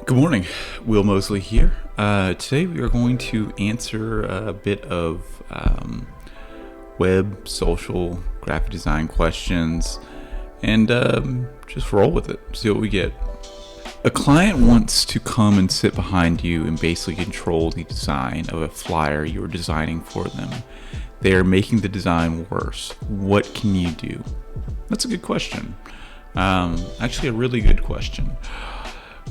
Good morning, Will Mosley here. Today we are going to answer a bit of web, social, graphic design questions and just roll with it, see what we get. A client wants to come and sit behind you and basically control the design of a flyer you are designing for them. They are making the design worse. What can you do? That's a good question. Actually, a really good question.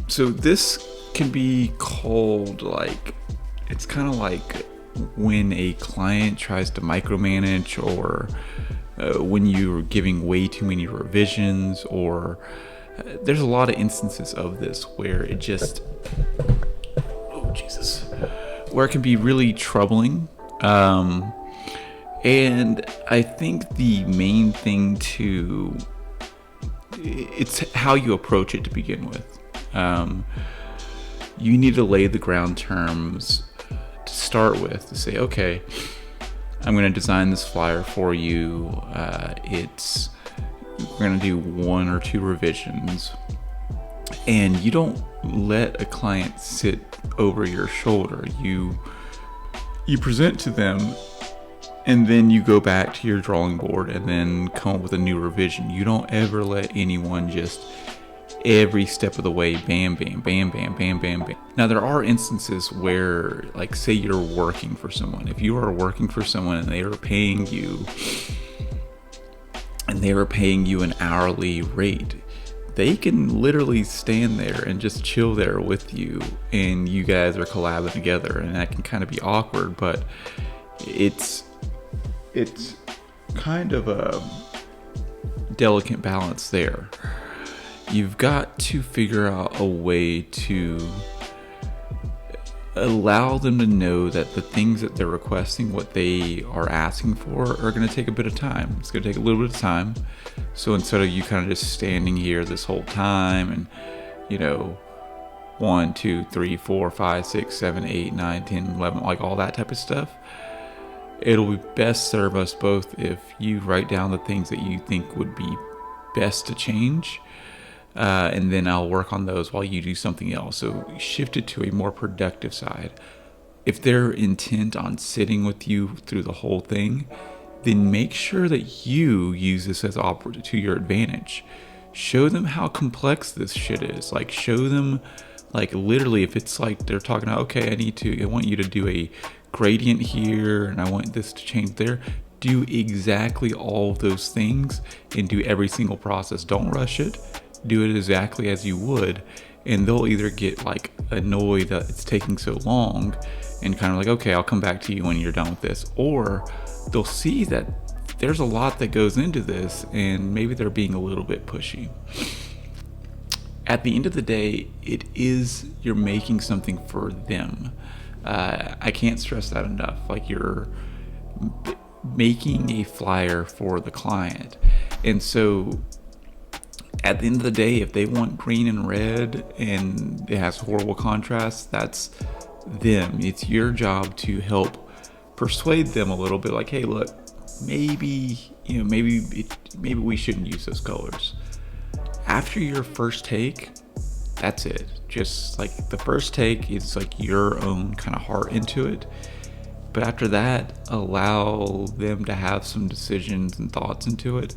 So this can be called it's kind of like when a client tries to micromanage, or when you're giving way too many revisions, or there's a lot of instances of this where it just, where it can be really troubling. And I think the main thing it's how you approach it to begin with. You need to lay the ground terms to start with, to say, okay, I'm going to design this flyer for you. We're going to do 1 or 2 revisions, and you don't let a client sit over your shoulder. You present to them, and then you go back to your drawing board and then come up with a new revision. You don't ever let anyone just every step of the way, bam, bam, bam, bam, bam, bam, bam. Now, there are instances where, say you're working for someone. If you are working for someone and they are paying you an hourly rate, they can literally stand there and just chill there with you, and you guys are collabing together, and that can kind of be awkward, but it's kind of a delicate balance there. You've got to figure out a way to allow them to know that the things that they're requesting, what they are asking for, are going to take a bit of time. It's going to take a little bit of time. So instead of you kind of just standing here this whole time and, 1, 2, 3, 4, 5, 6, 7, 8, 9, 10, 11, all that type of stuff, it'll be best serve us both if you write down the things that you think would be best to change. And then I'll work on those while you do something else. So shift it to a more productive side. If they're intent on sitting with you through the whole thing, then make sure that you use this as to your advantage. Show them how complex this shit is. Show them, literally, if it's they're talking about, okay, I want you to do a gradient here, and I want this to change there. Do exactly all of those things and do every single process. Don't rush it. Do it exactly as you would, and they'll either get annoyed that it's taking so long and kind of okay, I'll come back to you when you're done with this, or they'll see that there's a lot that goes into this and maybe they're being a little bit pushy. At the end of the day, you're making something for them. I can't stress that enough. You're making a flyer for the client, and so at the end of the day, if they want green and red and it has horrible contrast, that's them. It's your job to help persuade them a little bit, hey, look, maybe we shouldn't use those colors. After your first take, that's it. Just the first take is your own kind of heart into it. But after that, allow them to have some decisions and thoughts into it,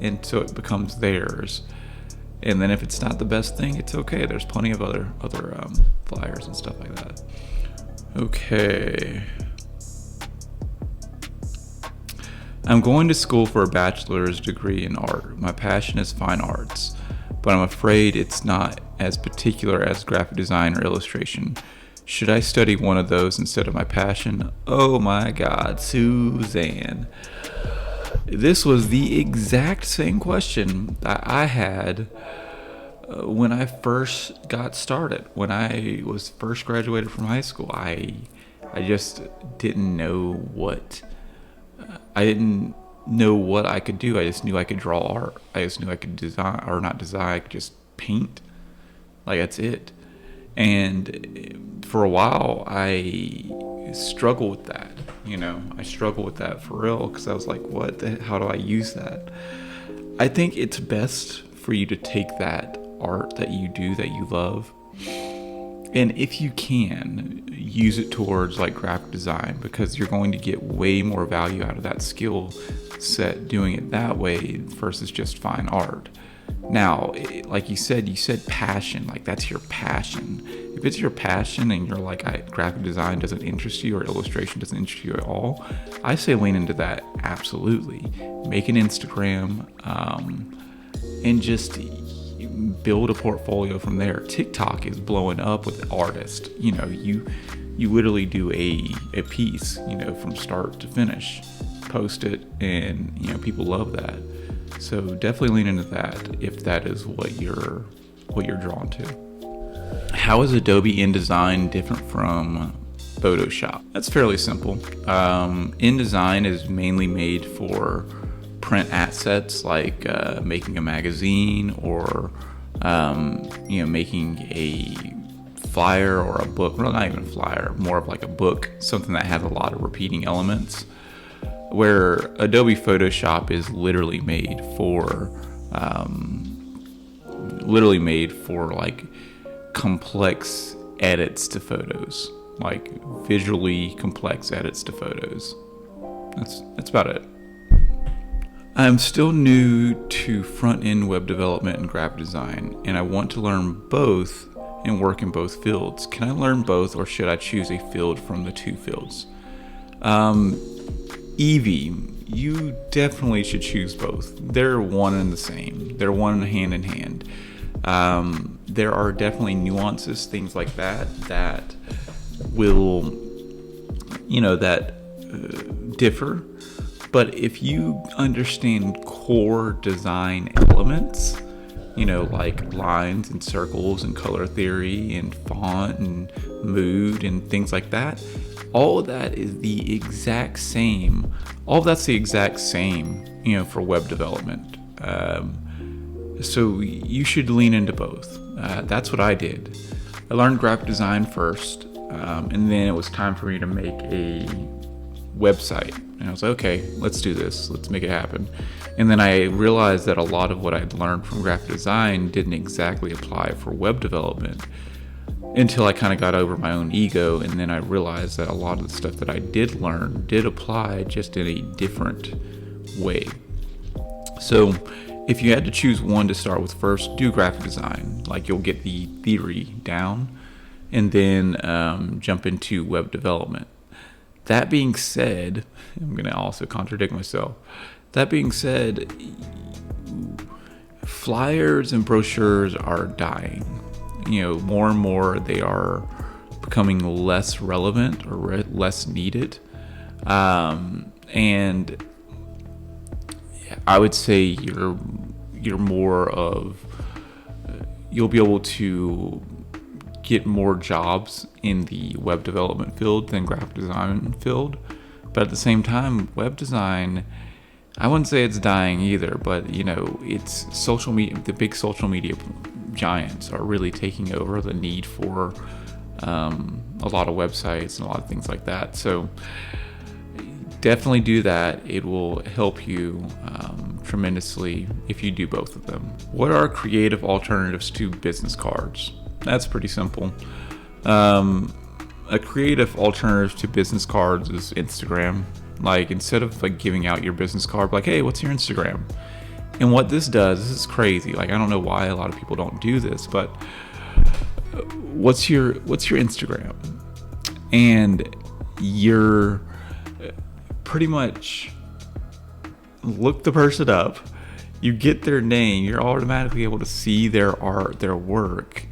and so it becomes theirs. And then if it's not the best thing, it's okay. There's plenty of other flyers and stuff like that. Okay. I'm going to school for a bachelor's degree in art. My passion is fine arts, but I'm afraid it's not as particular as graphic design or illustration. Should I study one of those instead of my passion? Oh my God, Suzanne. This was the exact same question that I had when I first got started. When I was first graduated from high school, I just didn't know what I could do. I just knew I could draw art. I just knew I could design, or not design, I could just paint. That's it. And for a while, I struggled with that. I struggled with that for real, because I was how do I use that? I think it's best for you to take that art that you do, that you love, And if you can, use it towards like graphic design, because you're going to get way more value out of that skill set doing it that way versus just fine art. Now, like you said passion, like that's your passion. If it's your passion and you're like, graphic design doesn't interest you or illustration doesn't interest you at all, I say lean into that. Absolutely. Make an Instagram, and just build a portfolio from there. TikTok is blowing up with artists. You literally do a piece, from start to finish, post it, and people love that. So definitely lean into that if that is what you're drawn to. How is Adobe InDesign different from Photoshop? That's fairly simple. InDesign is mainly made for print assets, like making a magazine or making a flyer or a book. Well, not even flyer, more of like a book, something that has a lot of repeating elements. Where Adobe Photoshop is literally made for like complex edits to photos, like visually complex edits to photos. That's about it. I'm still new to front-end web development and graphic design, and I want to learn both and work in both fields. Can I learn both, or should I choose a field from the two fields? Evie, you definitely should choose both. They're one and the same. They're one hand in hand. There are definitely nuances, things like that will, differ. But if you understand core design elements, like lines and circles and color theory and font and mood and things like that, all of that is the exact same. All of that's the exact same, for web development. So you should lean into both. That's what I did. I learned graphic design first, and then it was time for me to make a website. And I was like, okay, let's do this. Let's make it happen. And then I realized that a lot of what I'd learned from graphic design didn't exactly apply for web development, until I kind of got over my own ego, and then I realized that a lot of the stuff that I did learn did apply, just in a different way. So if you had to choose one to start with first, do graphic design. Like, you'll get the theory down, and then jump into web development. That being said, I'm going to also contradict myself. That being said, flyers and brochures are dying. More and more they are becoming less relevant or less needed. And I would say you're more of, you'll be able to get more jobs in the web development field than graphic design field. But at the same time, web design, I wouldn't say it's dying either, but it's social media. The big social media giants are really taking over the need for a lot of websites and a lot of things like that. So definitely do that. It will help you tremendously if you do both of them. What are creative alternatives to business cards? That's pretty simple. A creative alternative to business cards is Instagram. Like, instead of like giving out your business card, like, hey, what's your Instagram? And what this does, this is crazy. Like, I don't know why a lot of people don't do this, but what's your Instagram? And you're pretty much look the person up. You get their name. You're automatically able to see their art, their work.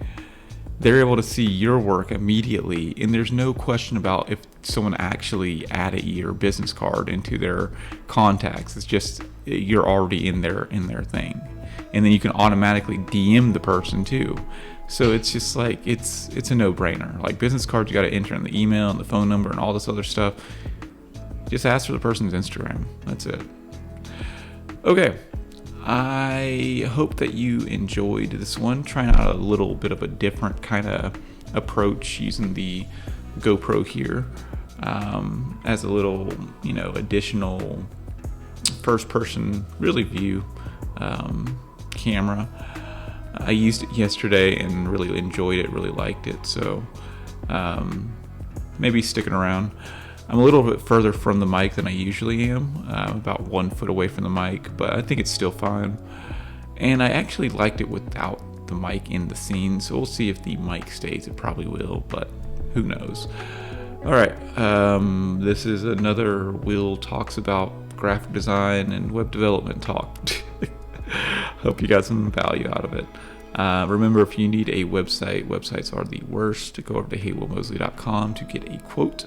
They're able to see your work immediately, and there's no question about if someone actually added your business card into their contacts. It's just you're already in their thing, and then you can automatically DM the person too. So it's just like it's a no-brainer. Like, business cards, you got to enter in the email and the phone number and all this other stuff. Just ask for the person's Instagram. That's it. Okay. I hope that you enjoyed this one, trying out a little bit of a different kind of approach using the GoPro here as a little, additional first person really view camera. I used it yesterday and really enjoyed it, really liked it. So maybe sticking around. I'm a little bit further from the mic than I usually am. I'm about 1 foot away from the mic, but I think it's still fine. And I actually liked it without the mic in the scene, so we'll see if the mic stays. It probably will, but who knows. All right, this is another Will Talks About graphic design and web development talk. Hope you got some value out of it. Remember, if you need a website, websites are the worst. Go over to heywillmosley.com to get a quote.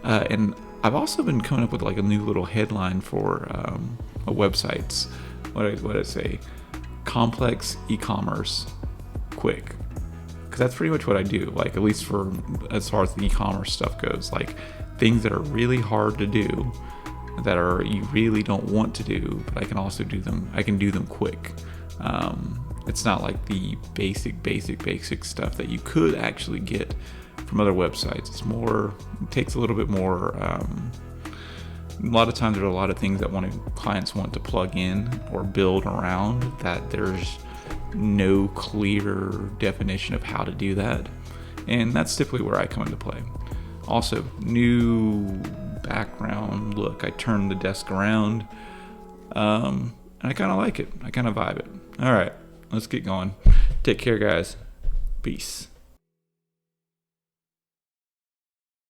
And I've also been coming up with like a new little headline for websites. What did I say? Complex e-commerce quick. Because that's pretty much what I do. Like, at least for as far as the e-commerce stuff goes, like things that are really hard to do, that are you really don't want to do, but I can also do them. I can do them quick. It's not like the basic stuff that you could actually get from other websites. It takes a little bit more. A lot of times there are a lot of things that clients want to plug in or build around that there's no clear definition of how to do that. And that's typically where I come into play. Also, new background look. I turned the desk around. And I kind of like it. I kind of vibe it. All right, let's get going. Take care, guys. Peace.